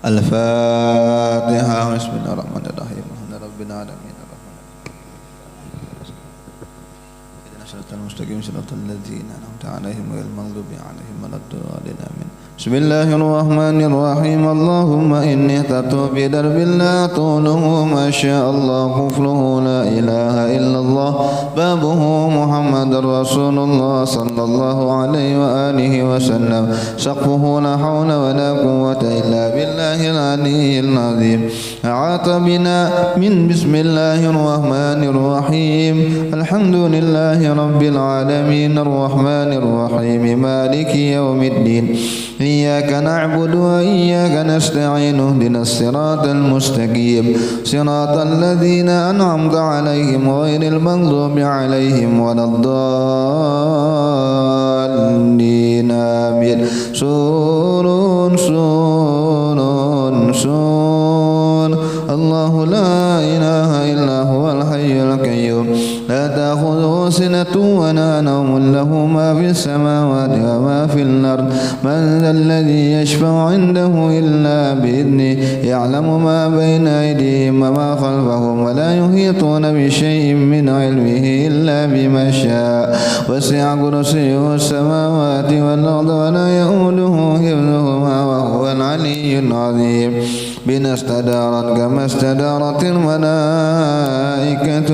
الفاتحة. بسم الله الرحمن الرحيم. الحمد لله رب العالمين الرحمن الرحيم اهدنا الصراط المستقيم صراط الذين أنعمت عليهم غير المغضوب عليهم ولا الضالين آمين. بسم الله الرحمن الرحيم. اللهم إني اهتدت بدرب لا طوله ما شاء الله قفله لا إله إلا الله بابه محمد رسول الله صلى الله عليه وآله وسلم سقفه لا حول ولا قوة إلا بالله العلي العظيم. أعاط بنا من بسم الله الرحمن الرحيم. الحمد لله رب العالمين الرحمن الرحيم مالك يوم الدين. إياك نعبد وإياك نستعين اهدنا الصراط المستقيم صراط الذين أنعمت عليهم غير المغضوب عليهم ولا الضالين آمين. سور الله لا إله إلا هو الحي القيوم لا تأخذه سنة ولا نوم له ما في السماوات وما في الأرض. من ذا الذي يشفع عنده إلا بإذنه يعلم ما بين أيديهم وما خلفهم ولا يحيطون بشيء من علمه إلا بما شاء. وسع كرسيه السماوات والأرض ولا يؤوده حفظهما وهو العلي العظيم. بنا استدارت كما استدارت الملائكة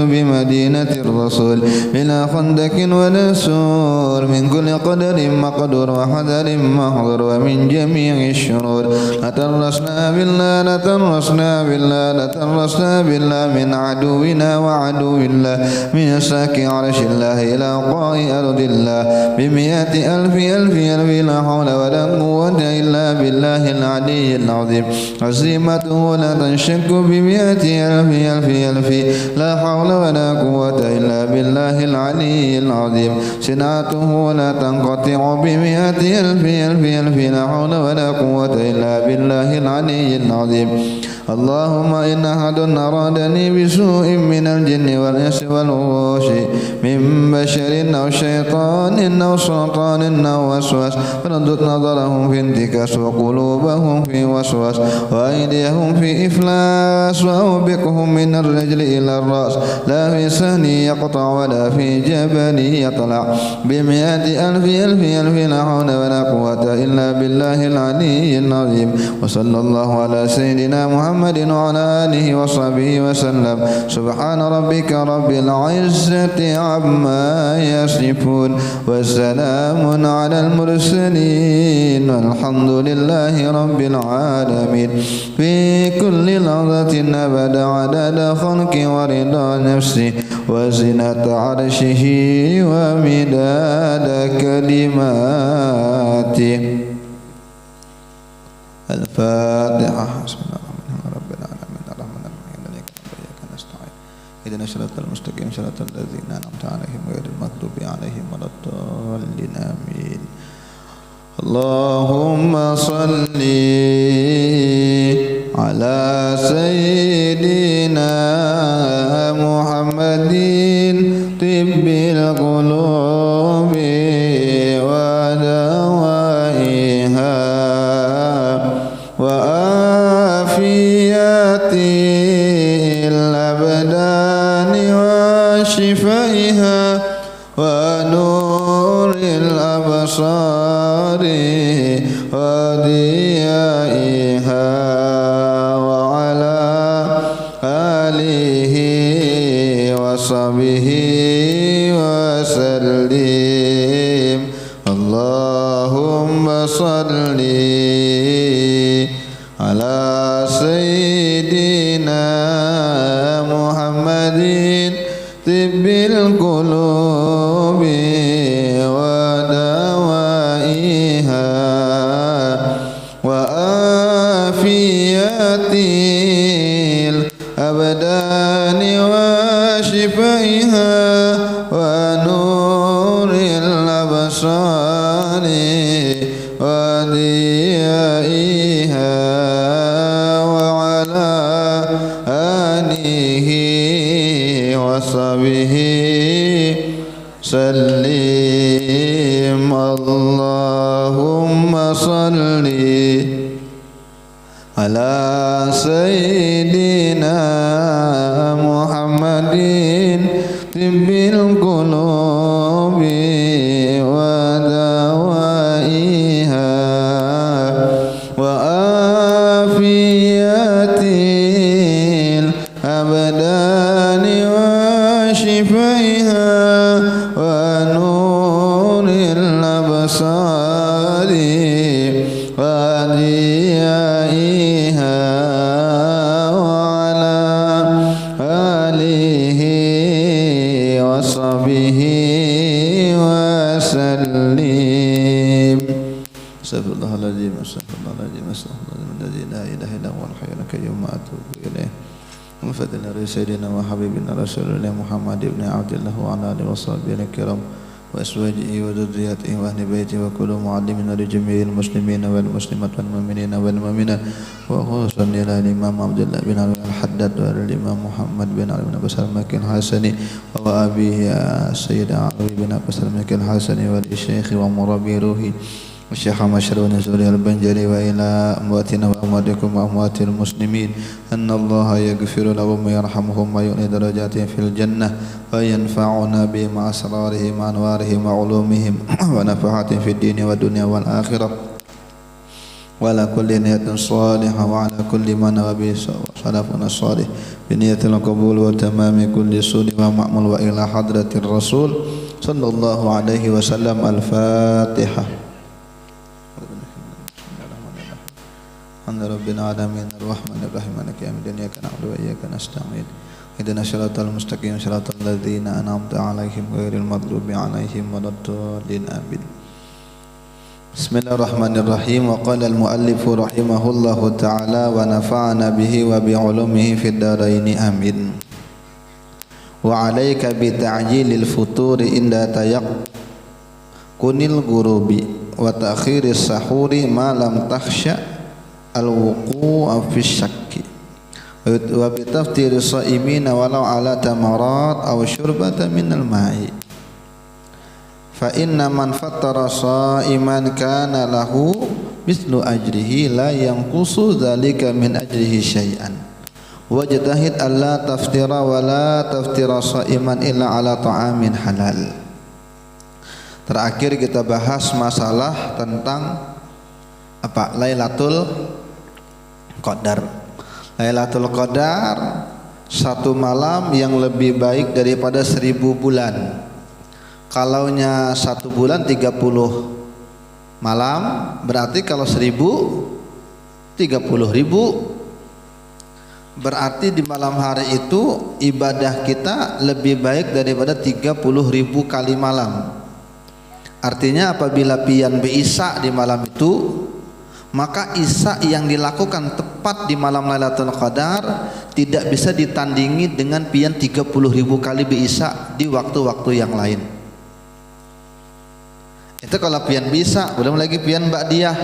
بمدينة الرسول بلا خندق ولا سور من كل قدر مقدور وحذر محضر ومن جميع الشرور. لترسنا بالله من عدونا وعدو الله من ساك عرش الله إلى قاع أرض الله بمئة ألف لا حول ولا قوة إلا بالله العلي العظيم. عزيمته لا تنشك بمئة ألف لا حول ولا قوة إلا بالله العلي العظيم. سناته لا تنقطع بمئة ألف لا حول ولا قوة إلا بالله العلي العظيم. اللهم إن أحد أرادني بسوء من الجن والإنس والوحوش من بشر أو شيطان أو سلطان أو وسواس فردد نظرهم في انتكاس وقلوبهم في وسواس وأيديهم في إفلاس وأوبقهم من الرجل إلى الرأس لا في سهل يقطع ولا في جبل يطلع بمئة ألف لا حول ولا قوة إلا بالله العلي العظيم. وصلى الله على سيدنا محمد وعلى آله وصحبه وسلم. سبحان ربك رب العزة عما يصفون وسلام على المرسلين والحمد لله رب العالمين. في كل لحظة أبدا عدد خلق ورضا نفسه وزنة عرشه ومداد كلماته. الفاتحة. بسم الله رب العالمين الرحمن الرحيم مالك يوم الدين إياك نستعين اهدنا الصراط المستقيم صراط الذين أنعمت عليهم غير المغضوب عليهم ولا الضالين آمين. اللهم صل على سيدنا محمد طب القلوب ودوائها وعافية الأبدان وشفائها ونور الأبصار وضيائها وعلى آله وصحبه وسلم. اللهم صل على سيدنا محمد طب القلوب ودوائها وعافية الأبدان وشفائها ونور الأبصار وضيائها وعلى آله وصحبه سلم. اللهم صل ala sayyidina Muhammadin tibbil qulubi wa dawaiha wa afiyatil abdani wa shifaiha wa nuril absari wa diyaiha wa ala alihi wa sahbihi wa sallim. Astaghfirullahaladzim, astaghfirullahaladzim, astaghfirullahaladzim, la ilaha illa huwal hayyul qayyum wa atubu ilaih. Muhammadin Sayyidina wa Habibina Rasulullah Muhammad ibn Abdullah wa ala alihi wa sahbihi al-kiram wa aswajihi wa dzurriyyatihi wa ahli baitihi wa kullu mu'allimina li jami'il muslimina wal muslimat wal mu'minina wal mu'minat wa khususan ila Imam Abdullah bin al-Haddad wa Imam Muhammad bin Ali bin Abu Salam al-Hasani wa abihi Sayyid Ali bin Abu Salam al-Hasani wa syekhi wa murabbi ruhi Syekh Masyarun Zuri al-Banjari wa ila amwatina wa amwatikum wa amwatil muslimin anna Allah yaghfiru lahum wa yarhamuhum wa yu'li darajatihim fil jannah wa yanfa'una bi ma'asrarihim wa anwarihim wa ulumihim wa nafahatihim fid dini wa dunya wal akhirah wa ala kulli niyatin salihah wa ala kulli ma nawa bi salafuna salih bi niyatil qabul wa tamami kulli sunni wa ma'mul wa ila hadratir rasul sallallahu alaihi wasallam. Al-Fatihah. Rabbina alamin ar-rahmanir rahim maliki yawmiddin iyyaka na'budu wa iyyaka nasta'in ihdinas siratal mustaqim siratal ladzina an'amta 'alaihim ghairil maghdubi 'alaihim waladdallin amin. Bismillahirrahmanirrahim. Wa qala al-muallif rahimahullahu ta'ala wa nafa'ana bihi wa bi 'ulumihi fid dharain amin. Wa 'alaika bi ta'jilil futuri inda kunil gurubi wa ta'khiris sahuri ma lam takhsha al-wuqu'u fi syakki wa bi tafthiri shaimina walau ala tamarat aw syurbata min al-ma'i fa inna man fattara shaiman kana lahu mislu ajrihi la yanqusu dzalika min ajrihi syai'an wajtahid alla taftira wa la taftira shaiman illa ala ta'amin halal. Terakhir kita bahas masalah tentang apa? Lailatul Qadar. Lailatul Qadar satu malam yang lebih baik daripada 1000 bulan. Kalaunya satu bulan 30 malam, berarti kalau 1000 30.000. Berarti di malam hari itu ibadah kita lebih baik daripada 30.000 kali malam. Artinya apabila pian beisya di malam itu, maka isya yang dilakukan tepat di malam Lailatul Qadar tidak bisa ditandingi dengan pian 30.000 kali beisya di waktu-waktu yang lain. Itu kalau pian bisa, belum lagi pian ba'diyah,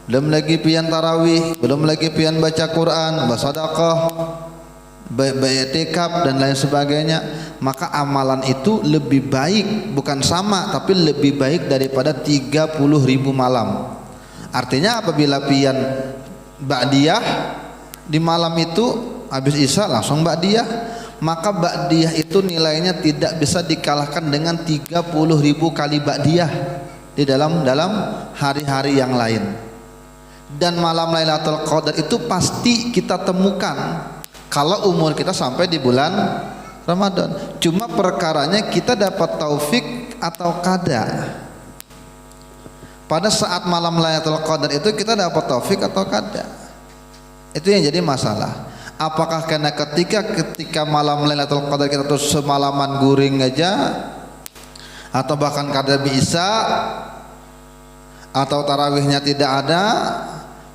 belum lagi pian tarawih, belum lagi pian baca Quran, bersedekah, beriktikaf dan lain sebagainya. Maka amalan itu lebih baik, bukan sama tapi lebih baik daripada 30.000 malam. Artinya apabila pian ba'diyah di malam itu habis isya langsung ba'diyah, maka ba'diyah itu nilainya tidak bisa dikalahkan dengan 30.000 kali ba'diyah di dalam hari-hari yang lain. Dan malam Lailatul Qadar itu pasti kita temukan kalau umur kita sampai di bulan Ramadan. Cuma perkaranya kita dapat taufik atau kada. Pada saat malam Lailatul Qadar itu kita dapat taufik atau kada. Itu yang jadi masalah. Apakah karena ketika malam Lailatul Qadar kita terus semalaman guring aja, atau bahkan kada bisa, atau tarawihnya tidak ada,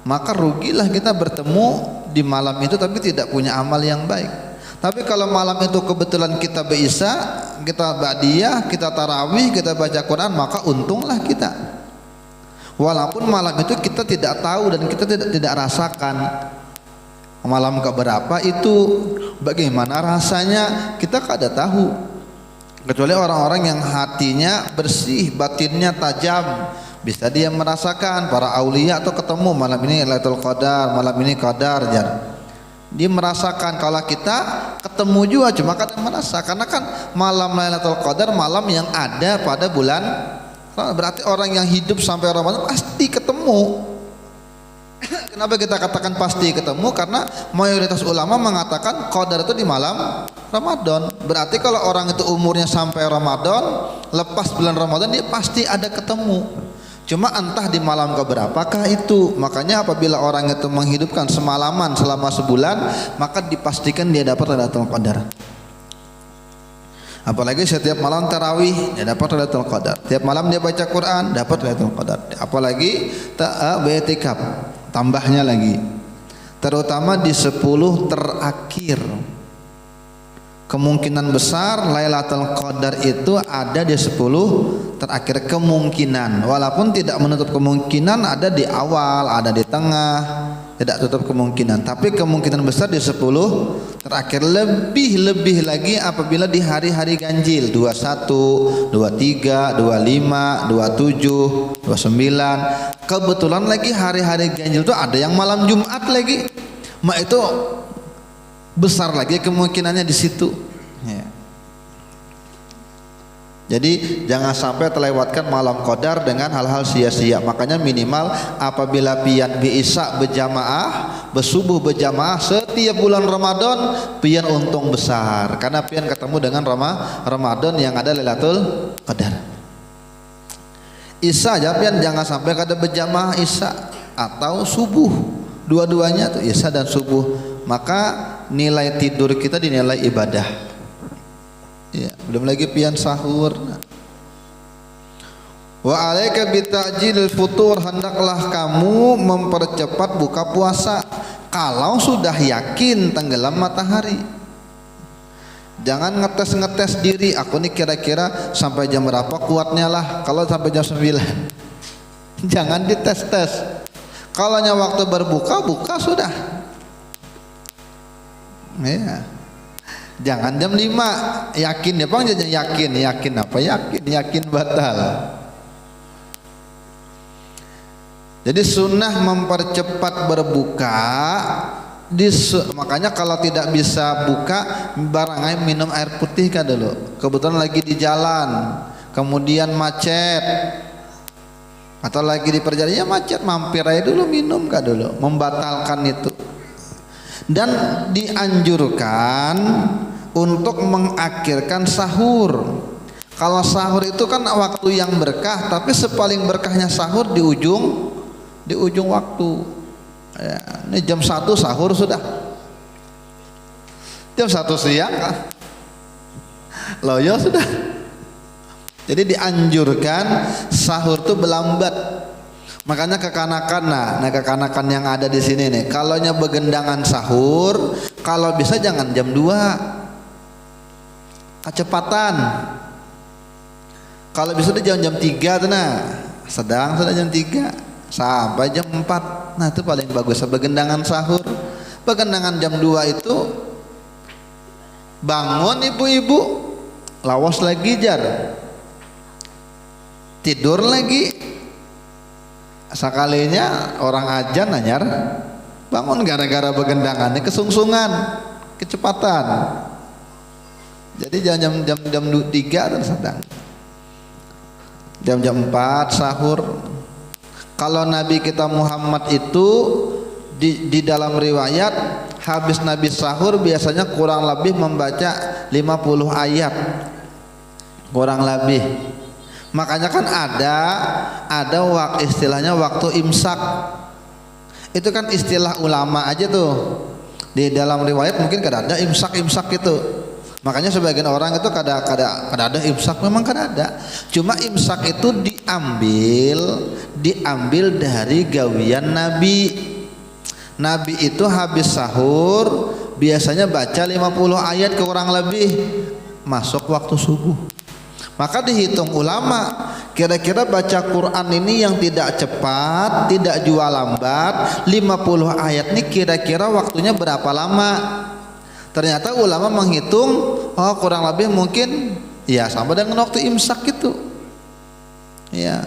maka rugilah kita bertemu di malam itu tapi tidak punya amal yang baik. Tapi kalau malam itu kebetulan kita beisya, kita ba'diyah, kita tarawih, kita baca Quran, maka untunglah kita. Walaupun malam itu kita tidak tahu dan kita tidak rasakan malam keberapa itu, bagaimana rasanya kita kada tahu. Kecuali orang-orang yang hatinya bersih, batinnya tajam, Bisa dia merasakan para aulia atau ketemu malam ini Lailatul Qadar, malam ini Qadar jar. Dia merasakan. Kalau kita ketemu juga cuma kadang merasa, karena kan malam Lailatul Qadar malam yang ada pada bulan. Berarti orang yang hidup sampai Ramadan pasti ketemu. Kenapa kita katakan pasti ketemu? Karena mayoritas ulama mengatakan Qadar itu di malam Ramadan. Berarti kalau orang itu umurnya sampai Ramadan, lepas bulan Ramadan dia pasti ada ketemu. Cuma entah di malam keberapakah itu. Makanya apabila orang itu menghidupkan semalaman selama sebulan, maka dipastikan dia dapat Lailatul Qadar. Apalagi setiap malam tarawih dia dapat Lailatul Qadar. Tiap malam dia baca Quran dapat Lailatul Qadar. Apalagi i'tikaf, tambahnya lagi. Terutama di 10 terakhir. Kemungkinan besar Lailatul Qadar itu ada di 10 terakhir, kemungkinan. Walaupun tidak menutup kemungkinan ada di awal, ada di tengah, tidak tutup kemungkinan. Tapi kemungkinan besar di 10 terakhir. Lebih lagi apabila di hari-hari ganjil 21, 23, 25, 27, 29. Kebetulan lagi hari-hari ganjil itu ada yang malam Jumat lagi. Itu besar lagi kemungkinannya di situ. Ya. Jadi jangan sampai terlewatkan malam Qadar dengan hal-hal sia-sia. Makanya minimal apabila pian bi'isya berjamaah, bersubuh berjamaah setiap bulan Ramadan, pian untung besar karena pian ketemu dengan Ramadan yang ada Lailatul Qadar. Isya aja pian jangan sampai kada berjamaah isya atau subuh. Dua-duanya tuh isya dan subuh. Maka nilai tidur kita dinilai ibadah. Ya, belum lagi pian sahur. Wa alaika bitajilil futur, hendaklah kamu mempercepat buka puasa kalau sudah yakin tenggelam matahari. Jangan ngetes diri, aku nih kira-kira sampai jam berapa kuatnya lah. Kalau sampai jam 9 jangan dites-tes. Kalau waktu berbuka, buka sudah. Ya. Jangan jam 5 yakin ya bang, yakin apa, yakin batal. Jadi sunnah mempercepat berbuka. Makanya kalau tidak bisa buka, barangnya minum air putih kan dulu. Kebetulan lagi di jalan, kemudian macet, atau lagi di perjalanan macet, mampir aja dulu minum kan dulu, membatalkan itu. Dan dianjurkan untuk mengakhirkan sahur. Kalau sahur itu kan waktu yang berkah, tapi sepaling berkahnya sahur di ujung waktu. Ya, ini jam 1 sahur sudah. Jam 1 siang loyo sudah. Jadi dianjurkan sahur itu berlambat. Makanya kekanakan, kekanakan yang ada di sini nih, kalau begendangan sahur, kalau bisa jangan jam 2, kecepatan. Kalau bisa udah jam 3 tuh, sedang sudah jam 3 sampai jam 4, itu paling bagus begendangan sahur. Begendangan jam 2 itu bangun ibu-ibu, lawas lagi jar, tidur lagi. Sekalinya orang ajan nanyar bangun gara-gara begendangannya kesungsungan, kecepatan. Jadi jam 3 dan sedang. Jam 4 sahur. Kalau Nabi kita Muhammad itu di dalam riwayat habis Nabi sahur biasanya kurang lebih membaca 50 ayat. Kurang lebih. Makanya kan ada istilahnya waktu imsak. Itu kan istilah ulama aja tuh. Di dalam riwayat mungkin kada ada imsak itu. Makanya sebagian orang itu kada ada imsak, memang kada ada. Cuma imsak itu diambil dari gawian Nabi. Nabi itu habis sahur biasanya baca 50 ayat kurang lebih, masuk waktu subuh. Maka dihitung ulama, kira-kira baca Quran ini yang tidak cepat, tidak juga lambat, 50 ayat ini kira-kira waktunya berapa lama? Ternyata ulama menghitung, kurang lebih mungkin ya sama dengan waktu imsak itu. Ya.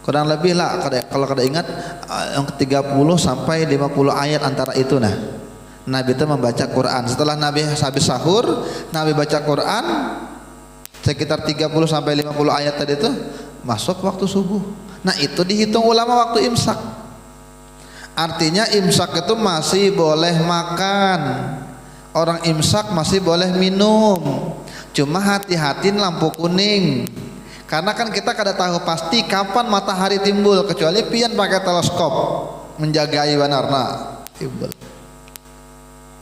kurang lebih lah kalau kada ingat yang 30 sampai 50 ayat antara itu. Nah, Nabi itu membaca Quran. Setelah Nabi habis sahur, Nabi baca Quran sekitar 30 sampai 50 ayat tadi itu masuk waktu subuh. Nah, itu dihitung ulama waktu imsak. Artinya imsak itu masih boleh makan. Orang imsak masih boleh minum. Cuma hati-hati lampu kuning. Karena kan kita kada tahu pasti kapan matahari timbul, kecuali pian pakai teleskop menjagai wanarna timbul.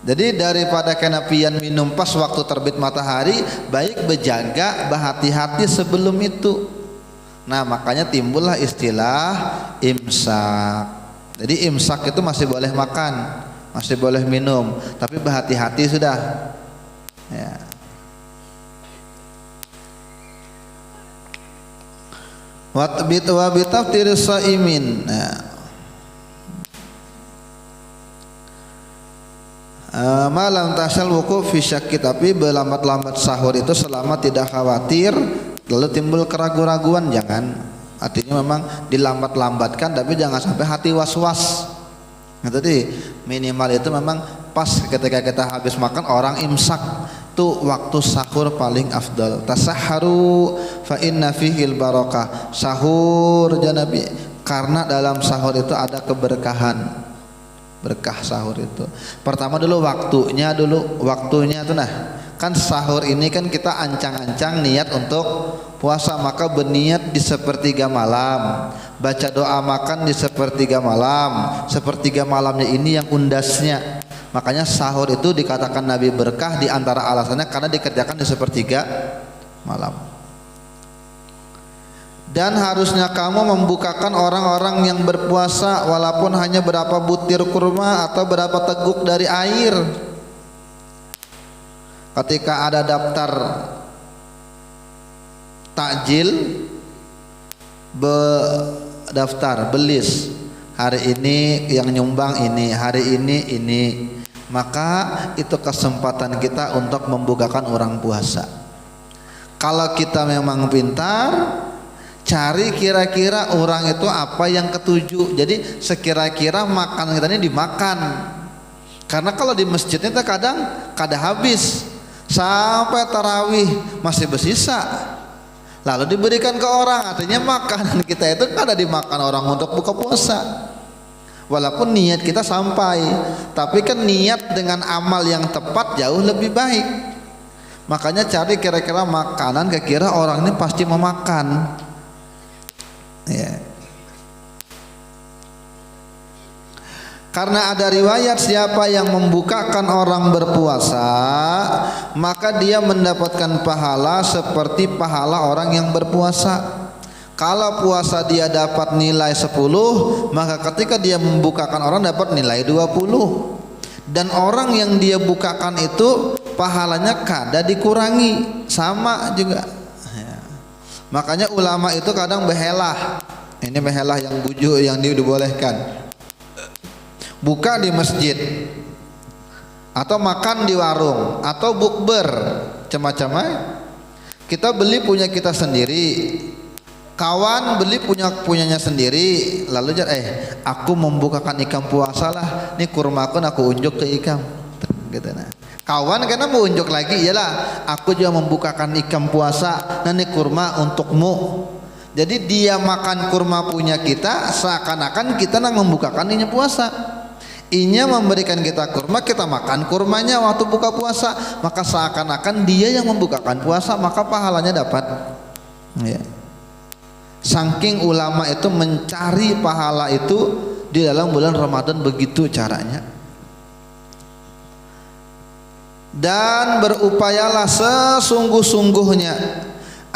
Jadi daripada kena pian minum pas waktu terbit matahari, baik berjaga berhati-hati sebelum itu. Nah, makanya timbullah istilah imsak. Jadi imsak itu masih boleh makan, masih boleh minum, tapi berhati-hati sudah. Ya. Wa bitaftir shaimin. Malam tasal wuquf fi syakki, tapi berlambat-lambat sahur itu selama tidak khawatir lalu timbul keraguan-raguan jangan. Artinya memang dilambat-lambatkan tapi jangan sampai hati was-was. Nah, tadi minimal itu memang pas ketika kita habis makan orang imsak tuh waktu sahur paling afdal. Tasahharu fa inna fihil barakah. Sahur Nabi, karena dalam sahur itu ada keberkahan. Berkah sahur itu. Pertama dulu waktunya tuh nah. Kan sahur ini kan kita ancang-ancang niat untuk puasa, maka berniat di sepertiga malam, baca doa makan di sepertiga malam. Sepertiga malamnya ini yang undasnya. Makanya sahur itu dikatakan Nabi berkah, di antara alasannya karena dikerjakan di sepertiga malam. Dan harusnya kamu membukakan orang-orang yang berpuasa walaupun hanya berapa butir kurma atau berapa teguk dari air. Ketika ada daftar takjil, daftar belis, hari ini yang nyumbang ini, hari ini, maka itu kesempatan kita untuk membukakan orang puasa. Kalau kita memang pintar, cari kira-kira orang itu apa yang ketujuh. Jadi sekira-kira makanan kita ini dimakan. Karena kalau di masjidnya kadang kada habis sampai tarawih masih bersisa, lalu diberikan ke orang. Artinya makanan kita itu kada dimakan orang untuk buka puasa. Walaupun niat kita sampai, tapi kan niat dengan amal yang tepat jauh lebih baik. Makanya cari kira-kira makanan kira-kira orang ini pasti memakan. Ya. Karena ada riwayat siapa yang membukakan orang berpuasa, maka dia mendapatkan pahala seperti pahala orang yang berpuasa. Kalau puasa dia dapat nilai 10, maka ketika dia membukakan orang dapat nilai 20. Dan orang yang dia bukakan itu pahalanya kada dikurangi, sama juga. Ya. Makanya ulama itu kadang behelah. Ini behelah yang bujuk yang dibolehkan. Buka di masjid atau makan di warung atau bukber macam-macam. Kita beli punya kita sendiri, kawan beli punyanya sendiri, lalu aku membukakan ikam puasa lah, nih kurma aku unjuk ke ikam gitu. Nah, kawan karena mau unjuk lagi, iyalah aku juga membukakan ikam puasa, nah nih kurma untukmu. Jadi dia makan kurma punya kita seakan-akan kita nang membukakan ini puasa. Inya memberikan kita kurma, kita makan kurmanya waktu buka puasa, maka seakan-akan dia yang membukakan puasa, maka pahalanya dapat. Ya. Saking ulama itu mencari pahala itu di dalam bulan Ramadan, begitu caranya. Dan berupayalah sesungguh-sungguhnya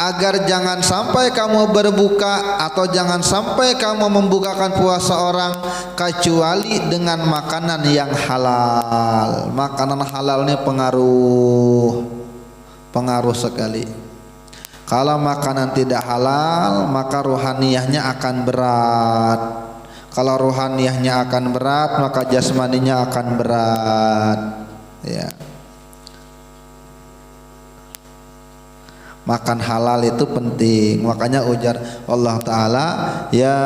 agar jangan sampai kamu berbuka atau jangan sampai kamu membukakan puasa orang kecuali dengan makanan yang halal. Makanan halal ini pengaruh sekali. Kalau makanan tidak halal, maka rohaniyahnya akan berat. Kalau rohaniyahnya akan berat, maka jasmaninya akan berat. Ya. Makan halal itu penting. Makanya ujar Allah Ta'ala, ya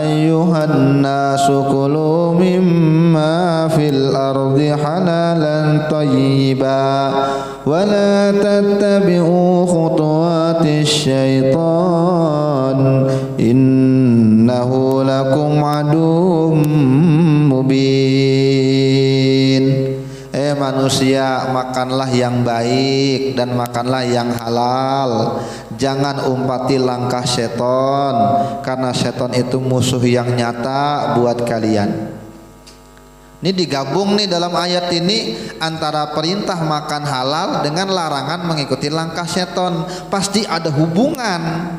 ayyuhan nasu kulu mimma fil ardi halalan tayyiba wa la tattabi'u khutuwatis syaitan innahu lakum aduwwum mubin. Manusia, makanlah yang baik dan makanlah yang halal. Jangan umpati langkah seton, karena seton itu musuh yang nyata buat kalian. Ini digabung nih dalam ayat ini antara perintah makan halal dengan larangan mengikuti langkah seton. Pasti ada hubungan.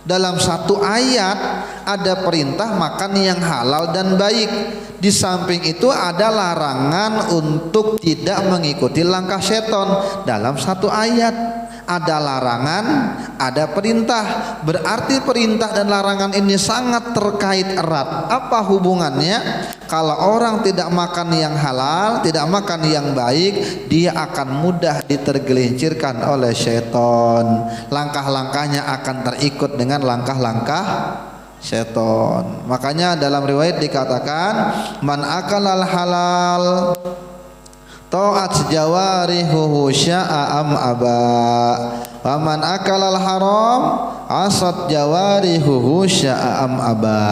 Dalam satu ayat ada perintah makan yang halal dan baik. Di samping itu ada larangan untuk tidak mengikuti langkah seton. Dalam satu ayat ada larangan, ada perintah. Berarti perintah dan larangan ini sangat terkait erat. Apa hubungannya? Kalau orang tidak makan yang halal, tidak makan yang baik, dia akan mudah ditergelincirkan oleh seton. Langkah-langkahnya akan terikut dengan langkah-langkah seton. Makanya dalam riwayat dikatakan, man akalal halal ta'at jawarihuhu sya'a am aba wa man akalal haram asad jawarihuhu sya'a am aba.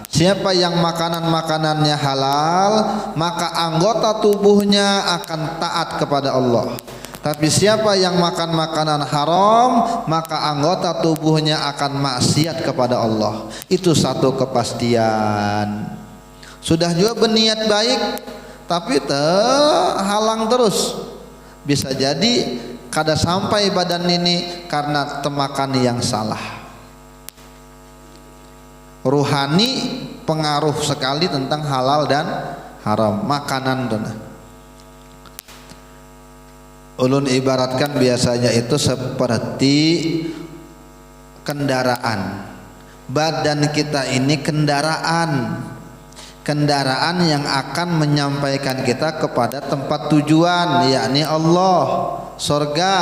Siapa yang makanan-makanannya halal, maka anggota tubuhnya akan taat kepada Allah. Tapi siapa yang makan makanan haram, maka anggota tubuhnya akan maksiat kepada Allah. Itu satu kepastian. Sudah juga berniat baik, tapi terhalang terus. Bisa jadi kada sampai badan ini karena temakan yang salah. Ruhani pengaruh sekali tentang halal dan haram makanan dan ulun ibaratkan biasanya itu seperti kendaraan. Badan kita ini kendaraan yang akan menyampaikan kita kepada tempat tujuan, yakni Allah, surga.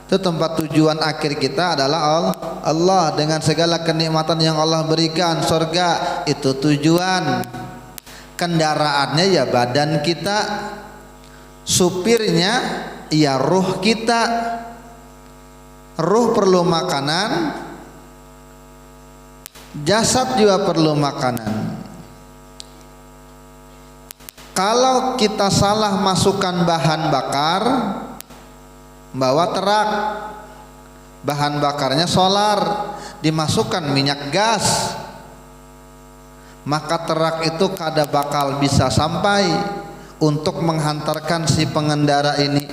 Itu tempat tujuan akhir kita adalah Allah, dengan segala kenikmatan yang Allah berikan. Surga itu tujuan. Kendaraannya ya badan kita, supirnya ya ruh kita. Ruh perlu makanan, jasad juga perlu makanan. Kalau kita salah masukkan bahan bakar, bawa terak, bahan bakarnya solar, dimasukkan minyak gas, maka terak itu kada bakal bisa sampai untuk menghantarkan si pengendara ini.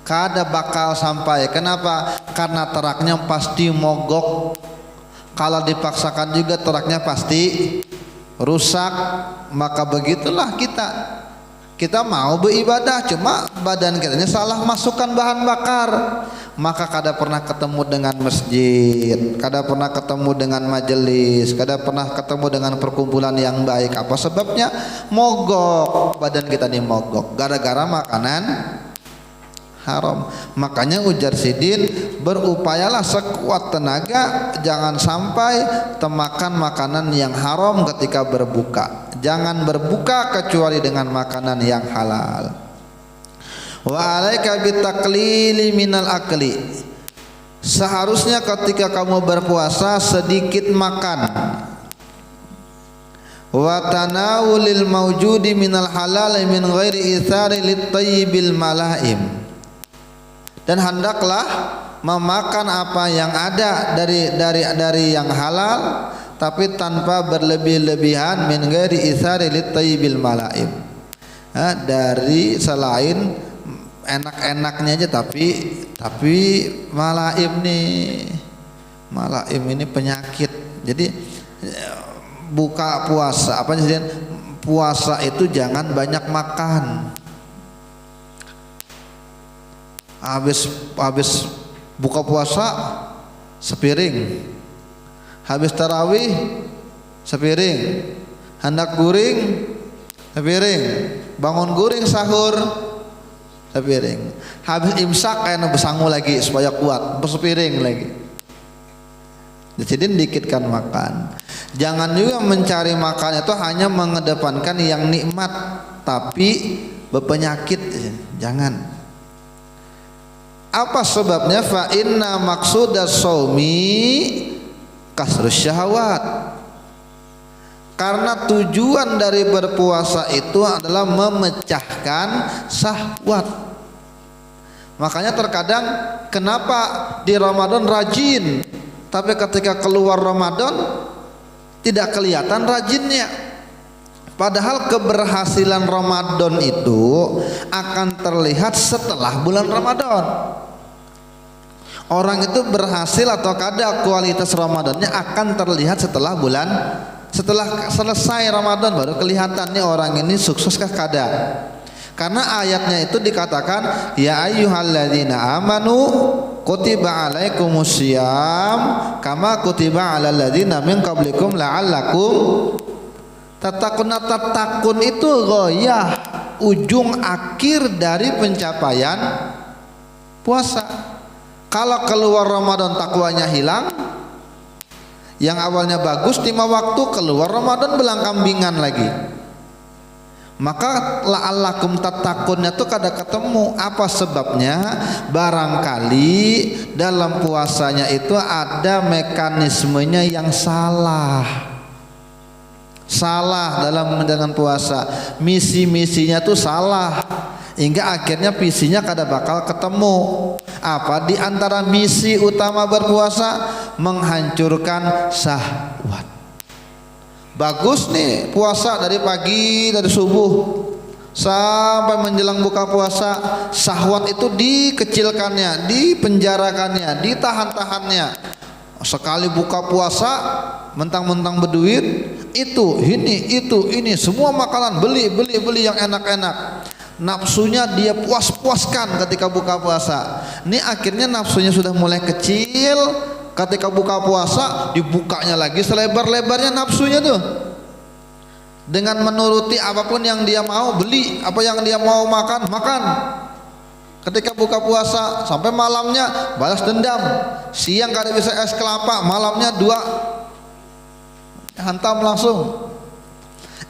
Kada bakal sampai. Kenapa? Karena teraknya pasti mogok. Kalau dipaksakan juga teraknya pasti rusak. Maka begitulah kita mau beribadah, cuma badan kitanya salah masukkan bahan bakar, maka kada pernah ketemu dengan masjid, kada pernah ketemu dengan majelis, kada pernah ketemu dengan perkumpulan yang baik. Apa sebabnya? Mogok, badan kita ini mogok gara-gara makanan haram. Makanya ujar Sidin, berupayalah sekuat tenaga jangan sampai temakan makanan yang haram ketika berbuka. Jangan berbuka kecuali dengan makanan yang halal. Wa alaika bitaqlili minal akli. Seharusnya ketika kamu berpuasa sedikit makan. Wa tanawulil mawjudi minal halal min ghairi ithari lit-tayyibil malaim. Dan hendaklah memakan apa yang ada dari yang halal, tapi tanpa berlebih-lebihan, min ghairi itsari lit-tayyibil malaim. Dari selain enak-enaknya aja, tapi malaim ini penyakit. Jadi buka puasa puasa itu jangan banyak makan. Habis buka puasa sepiring, habis tarawih sepiring, hendak guring sepiring, bangun guring sahur sepiring. Habis imsak kayak besangu lagi supaya kuat, sepiring lagi. Jadi dikitkan makan. Jangan juga mencari makan itu hanya mengedepankan yang nikmat tapi berpenyakit. Jangan. Apa sebabnya? Fa inna maqsudas shaumi kasrus syahwat. Karena tujuan dari berpuasa itu adalah memecahkan syahwat. Makanya terkadang kenapa di Ramadan rajin, tapi ketika keluar Ramadan tidak kelihatan rajinnya. Padahal keberhasilan Ramadan itu akan terlihat setelah bulan Ramadan. Orang itu berhasil atau kada kualitas Ramadannya akan terlihat setelah selesai Ramadan, baru kelihatan nih orang ini sukseskah kada. Karena ayatnya itu dikatakan ya ayyuhalladzina amanu kutiba alaikumusiyam kama kutiba alal ladzina min qablikum la'allakum tattaqun. Tatakun itu ghayah, ujung akhir dari pencapaian puasa. Kalau keluar Ramadan takwanya hilang, yang awalnya bagus 5 waktu, keluar Ramadan belang kambingan lagi. Maka la'allakum tattakunnya tuh kada ketemu. Apa sebabnya? Barangkali dalam puasanya itu ada mekanismenya yang salah dalam dengan puasa. Misinya tuh salah, hingga akhirnya visinya kada bakal ketemu. Apa di antara misi utama berpuasa? Menghancurkan syahwat. Bagus nih puasa dari pagi, dari subuh sampai menjelang buka puasa, syahwat itu dikecilkannya, dipenjarakannya, ditahan-tahannya. Sekali buka puasa mentang-mentang berduit, itu ini semua makanan beli yang enak-enak. Nafsunya dia puas-puaskan ketika buka puasa. Ini akhirnya nafsunya sudah mulai kecil. Ketika buka puasa dibukanya lagi selebar-lebarnya nafsunya tuh. Dengan menuruti apapun yang dia mau, beli apa yang dia mau, makan. Ketika buka puasa sampai malamnya balas dendam. Siang kada bisa es kelapa, malamnya 2 hantam langsung.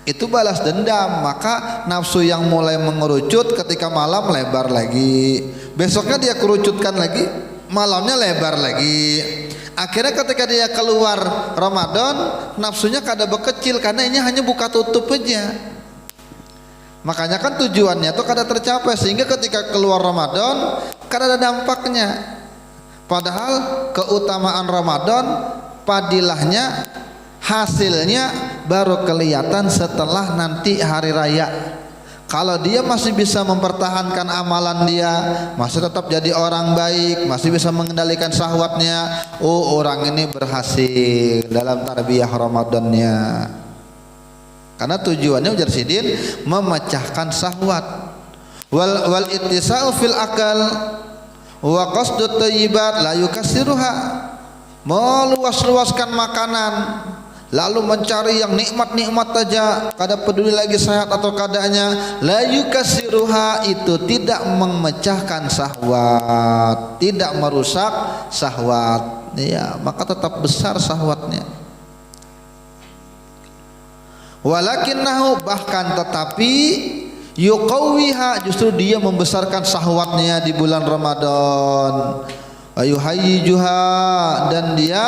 Itu balas dendam. Maka nafsu yang mulai mengerucut ketika malam lebar lagi, besoknya dia kerucutkan lagi, malamnya lebar lagi. Akhirnya ketika dia keluar Ramadan, nafsunya kada bekecil karena ini hanya buka tutup aja. Makanya kan tujuannya tuh kada tercapai, sehingga ketika keluar Ramadan kada ada dampaknya. Padahal keutamaan Ramadan, padilahnya, hasilnya baru kelihatan setelah nanti hari raya. Kalau dia masih bisa mempertahankan amalan dia, masih tetap jadi orang baik, masih bisa mengendalikan syahwatnya, oh orang ini berhasil dalam tarbiyah Ramadannya. Karena tujuannya ujar sidin memecahkan syahwat. Wal ittisa'u fil akal wa qasdut thayyibat la yukassiruha. Meluas-luaskan makanan, lalu mencari yang nikmat-nikmat saja, kada peduli lagi sehat atau kadanya, la yukassiruha, itu tidak memecahkan syahwat, tidak merusak syahwat. Ya, maka tetap besar syahwatnya. Walakinnahu, bahkan tetapi, yuqawwiha, justru dia membesarkan syahwatnya di bulan Ramadan. Ayuhayyijuha, dan dia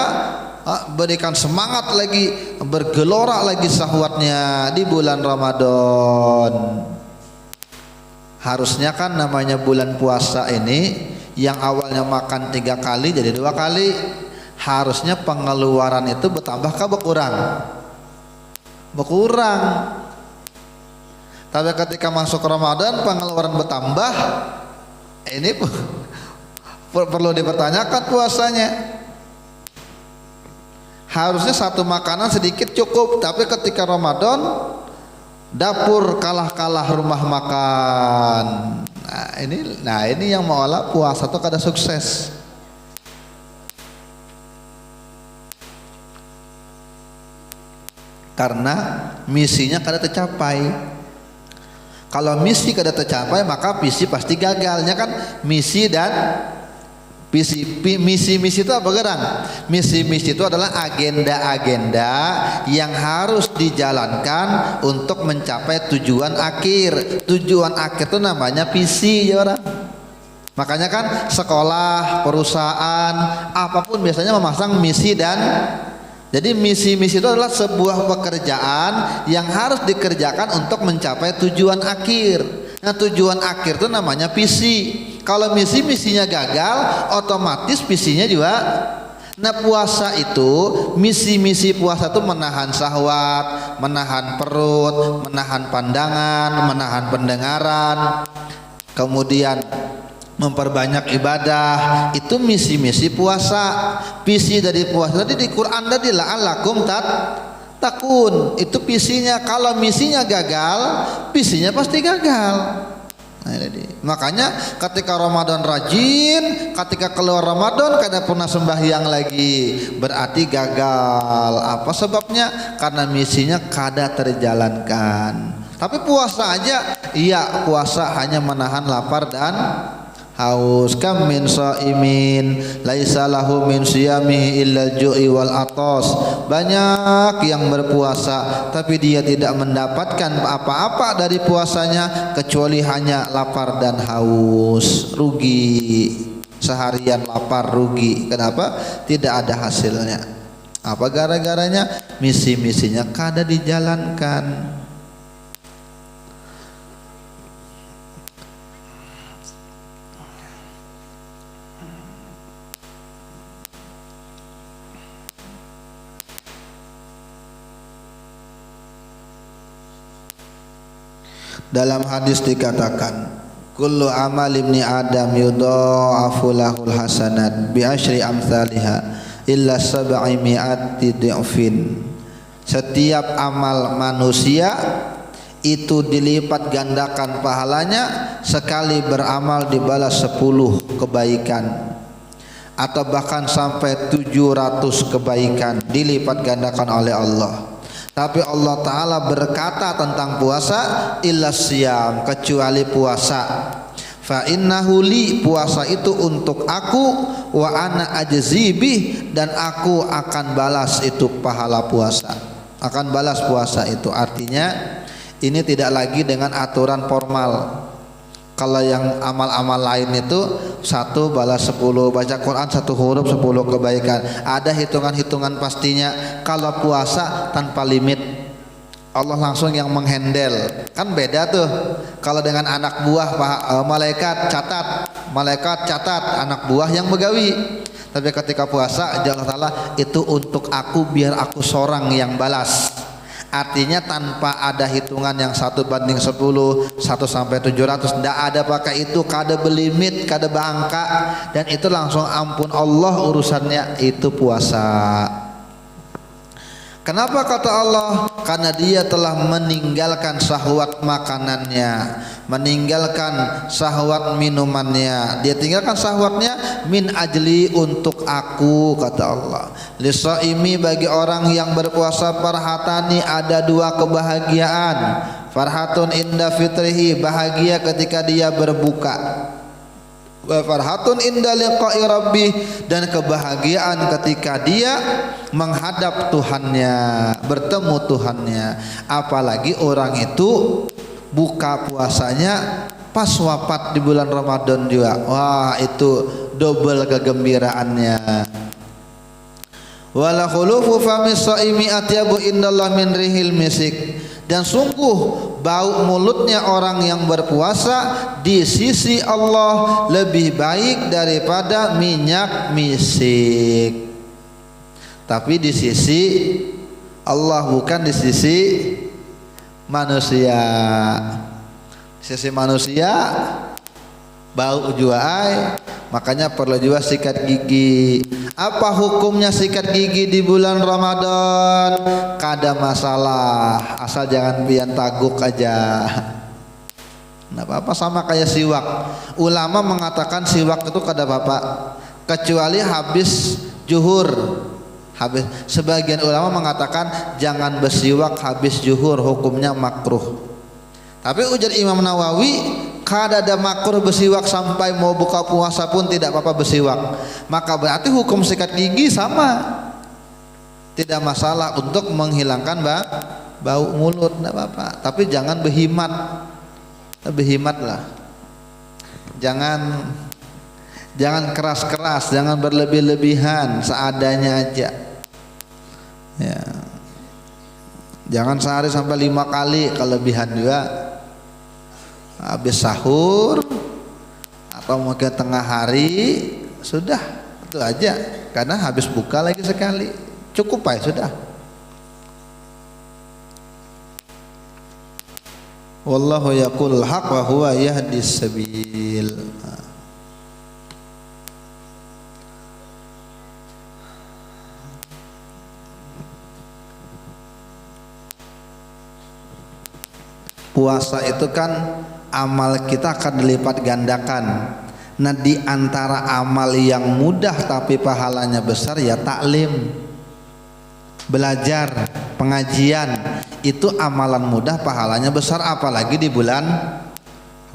berikan semangat lagi, bergelora lagi syahwatnya di bulan Ramadan. Harusnya kan namanya bulan puasa ini yang awalnya makan 3 kali jadi 2 kali. Harusnya pengeluaran itu bertambah kah berkurang? Berkurang. Tapi ketika masuk Ramadan pengeluaran bertambah, ini perlu dipertanyakan puasanya. Harusnya 1 makanan sedikit cukup, tapi ketika Ramadan dapur kalah rumah makan. Nah ini yang mengolah puasa tuh kada sukses. Karena misinya kada tercapai. Kalau misi kada tercapai maka visi pasti gagalnya kan. Misi dan visi, misi itu apa gerang? Misi itu adalah agenda-agenda yang harus dijalankan untuk mencapai tujuan akhir. Tujuan akhir itu namanya visi ya orang. Makanya kan sekolah, perusahaan, apapun biasanya memasang misi dan jadi misi itu adalah sebuah pekerjaan yang harus dikerjakan untuk mencapai tujuan akhir. Nah, tujuan akhir itu namanya visi. Kalau misinya gagal, otomatis visinya juga. Nah, puasa itu, misi puasa itu menahan syahwat, menahan perut, menahan pandangan, menahan pendengaran, kemudian memperbanyak ibadah. Itu misi puasa. Visi dari puasa tadi di Quran tadi la'allakum takun, itu visinya. Kalau misinya gagal, visinya pasti gagal. Nah, jadi makanya ketika Ramadan rajin, ketika keluar Ramadan kada pernah sembahyang lagi, berarti gagal. Apa sebabnya? Karena misinya kada terjalankan. Tapi puasa aja, iya puasa hanya menahan lapar dan haus. Kam min shaimin laisa lahu min siyamihi illa al-ju'i wal atas. Banyak yang berpuasa tapi dia tidak mendapatkan apa-apa dari puasanya kecuali hanya lapar dan haus. Rugi. Seharian lapar rugi. Kenapa? Tidak ada hasilnya. Apa gara-garanya? Misinya kada dijalankan. Dalam hadis dikatakan, kullu amal ibni adam yudha'afu lahul hasanat bi asyri amsalha illa sab'i mi'ati dhi'fin. Setiap amal manusia itu dilipat gandakan pahalanya, sekali beramal dibalas 10 kebaikan, atau bahkan sampai 700 kebaikan dilipat gandakan oleh Allah. Tapi Allah Ta'ala berkata tentang puasa, illa siyam, kecuali puasa. Fa innahu li, puasa itu untuk aku, wa ana ajzibih, dan aku akan balas itu pahala puasa, akan balas puasa itu. Artinya ini tidak lagi dengan aturan formal. Kalau yang amal-amal lain itu 1 balas 10, baca Quran 1 huruf 10 kebaikan, ada hitungan-hitungan pastinya. Kalau puasa tanpa limit, Allah langsung yang menghandle. Kan beda tuh kalau dengan anak buah malaikat catat anak buah yang begawi. Tapi ketika puasa Allah Ta'ala itu untuk aku, biar aku seorang yang balas. Artinya tanpa ada hitungan yang 1 banding 10, 1 sampai 700, tidak ada pakai itu, kada belimit, kada bangka, dan itu langsung ampun Allah urusannya. Itu puasa. Kenapa kata Allah? Karena dia telah meninggalkan syahwat makanannya, meninggalkan syahwat minumannya. Dia tinggalkan syahwatnya min ajli, untuk aku, kata Allah. Lisaimi, bagi orang yang berpuasa, farhatani, ada 2 kebahagiaan. Farhatun inda fitrihi, bahagia ketika dia berbuka. Wa farhatun inda liqa'i rabbih, dan kebahagiaan ketika dia menghadap Tuhannya, bertemu Tuhannya. Apalagi orang itu buka puasanya pas wafat di bulan Ramadan juga. Wah, itu double kegembiraannya. Wala khulufu famis shaimi atyabu indallah min rihil misik, dan sungguh bau mulutnya orang yang berpuasa di sisi Allah lebih baik daripada minyak misik. Tapi di sisi Allah, bukan di sisi manusia. Di sisi manusia bau juga, makanya perlu juga sikat gigi. Apa hukumnya sikat gigi di bulan Ramadan? Kada masalah, asal jangan pian taguk aja. Nggak apa-apa, sama kayak siwak. Ulama mengatakan siwak itu kada apa-apa, kecuali habis zuhur. Sebagian ulama mengatakan jangan bersiwak habis zuhur, hukumnya makruh. Tapi ujar Imam Nawawi, kada ada makruh bersiwak sampai mau buka puasa pun tidak apa-apa bersiwak. Maka berarti hukum sikat gigi sama, tidak masalah untuk menghilangkan bau mulut, tidak apa-apa. Tapi jangan berhimat, berhimatlah. Jangan keras-keras, jangan berlebih-lebihan, seadanya aja. Ya. Jangan sehari sampai 5 kali, kelebihan juga. Habis sahur atau mungkin tengah hari sudah, itu aja. Karena habis buka lagi sekali, cukup aja sudah. Wallahu yaqulul haq wa huwa yahdis sabil. Puasa itu kan amal kita akan dilipat gandakan. Nah, di antara amal yang mudah tapi pahalanya besar ya taklim, belajar, pengajian. Itu amalan mudah pahalanya besar, apalagi di bulan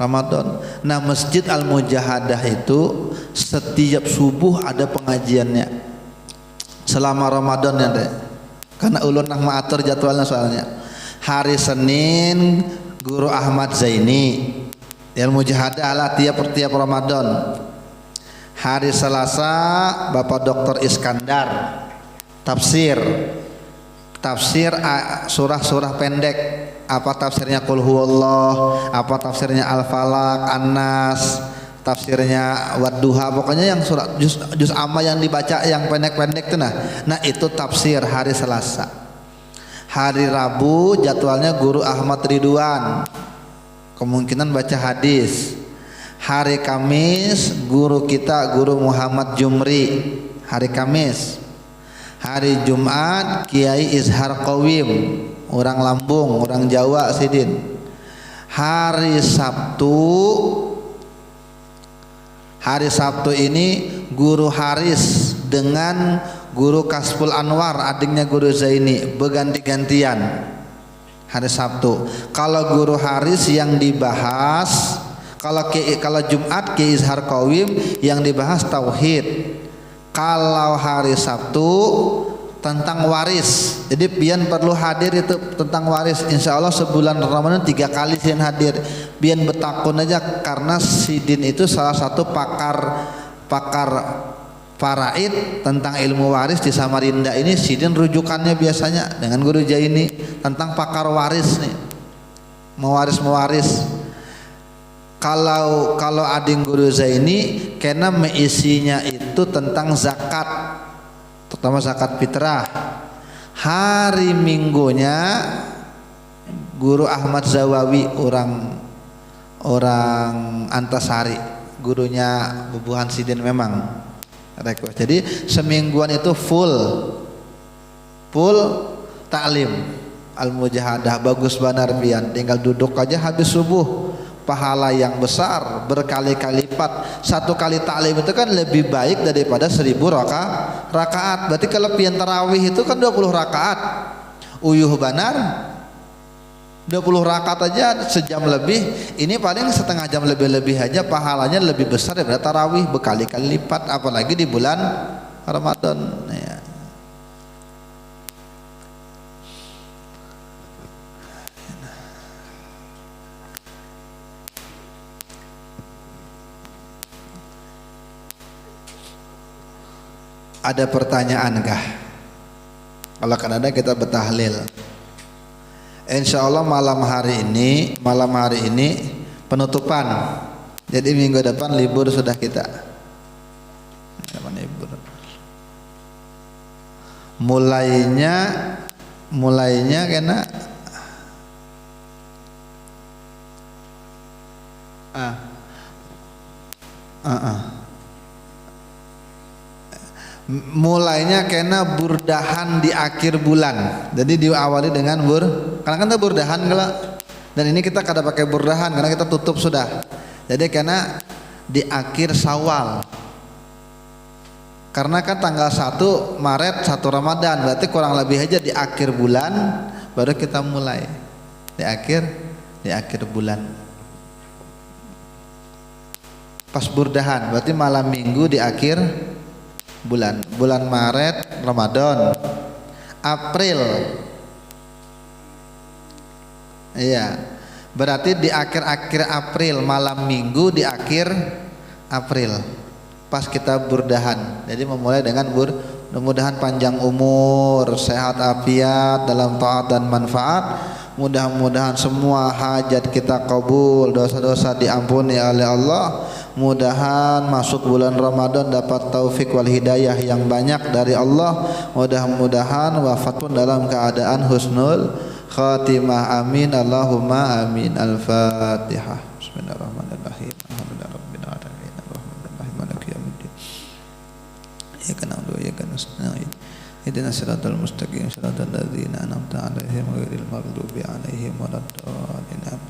Ramadan. Nah, Masjid Al-Mujahadah itu setiap subuh ada pengajiannya selama Ramadan ya deh. Karena ulun nak mengatur jadwalnya soalnya. Hari Senin Guru Ahmad Zaini Al-Mujahadah lah tiap Ramadan. Hari Selasa Bapak Dr. Iskandar tafsir surah-surah pendek, apa tafsirnya Qul Huwallah, apa tafsirnya Al-Falaq, An-Nas, tafsirnya Wadduha, pokoknya yang surah juz amma yang dibaca yang pendek-pendek itu nah itu tafsir hari Selasa. Hari Rabu jadwalnya Guru Ahmad Ridwan, kemungkinan baca hadis. Hari Kamis guru kita Guru Muhammad Jumri, hari Kamis. Hari Jumat Kiai Izhar Qawim, orang Lampung, orang Jawa Sidin. Hari Sabtu ini Guru Haris dengan Guru Kasful Anwar, adiknya Guru Zaini, berganti-gantian hari Sabtu. Kalau Guru Haris yang dibahas, kalau Jumat Kiai Izhar Qawim yang dibahas tauhid. Kalau hari Sabtu tentang waris, jadi pian perlu hadir itu tentang waris. Insya Allah sebulan Ramadan 3 kali Sidin hadir. Pian betakun aja karena Sidin itu salah satu pakar faraid tentang ilmu waris di Samarinda ini. Sidin rujukannya biasanya dengan Guru Jaini tentang pakar waris nih, mewaris. Kalau ading Guru Zaini karena meisinya itu tentang zakat, terutama zakat fitrah. Hari Minggunya Guru Ahmad Zawawi, orang Antasari, gurunya Bubuhan Sidin memang. Jadi semingguan itu full taklim Al-Mujahadah, bagus banar pian. Tinggal duduk aja habis subuh. Pahala yang besar berkali-kali lipat. Satu kali taklim itu kan lebih baik daripada 1000 rakaat. Berarti kalau pian tarawih itu kan 20 rakaat. Uyuh banar 20 rakaat aja sejam lebih. Ini paling setengah jam lebih aja, pahalanya lebih besar daripada tarawih berkali-kali lipat, apalagi di bulan Ramadan ya. Ada pertanyaan kah? Kalau kan ada kita bertahlil. Insya Allah malam hari ini penutupan. Jadi minggu depan libur sudah kita. Libur. Mulainya kena mulainya kena burdahan di akhir bulan. Jadi diawali dengan karena kan kita burdahan kalau, dan ini kita kada pakai burdahan karena kita tutup sudah. Jadi kena di akhir Syawal. Karena kan tanggal 1 Maret 1 Ramadan, berarti kurang lebih aja di akhir bulan baru kita mulai. Di akhir di akhir bulan. Pas burdahan berarti malam minggu di akhir bulan. Bulan Maret Ramadan, April. Iya. Berarti di akhir-akhir April, malam minggu di akhir April. Pas kita burdahan. Jadi memulai dengan mudah-mudahan panjang umur, sehat afiat dalam taat dan manfaat. Mudah-mudahan semua hajat kita kabul, dosa-dosa diampuni oleh Allah. Mudahan masuk bulan Ramadan dapat taufik wal hidayah yang banyak dari Allah. Mudah-mudahan wafat pun dalam keadaan husnul khatimah. Amin Allahumma amin. Al-Fatihah. Bismillahirrahmanirrahim. Alhamdulillahirabbil alamin. Arrahmanirrahim. Maliki yaumiddin. Iyyaka na'budu wa iyyaka nasta'in. Ihdinas siratal mustaqim, siratal ladzina an'amta 'alaihim ghairil maghdubi 'alaihim waladdallin.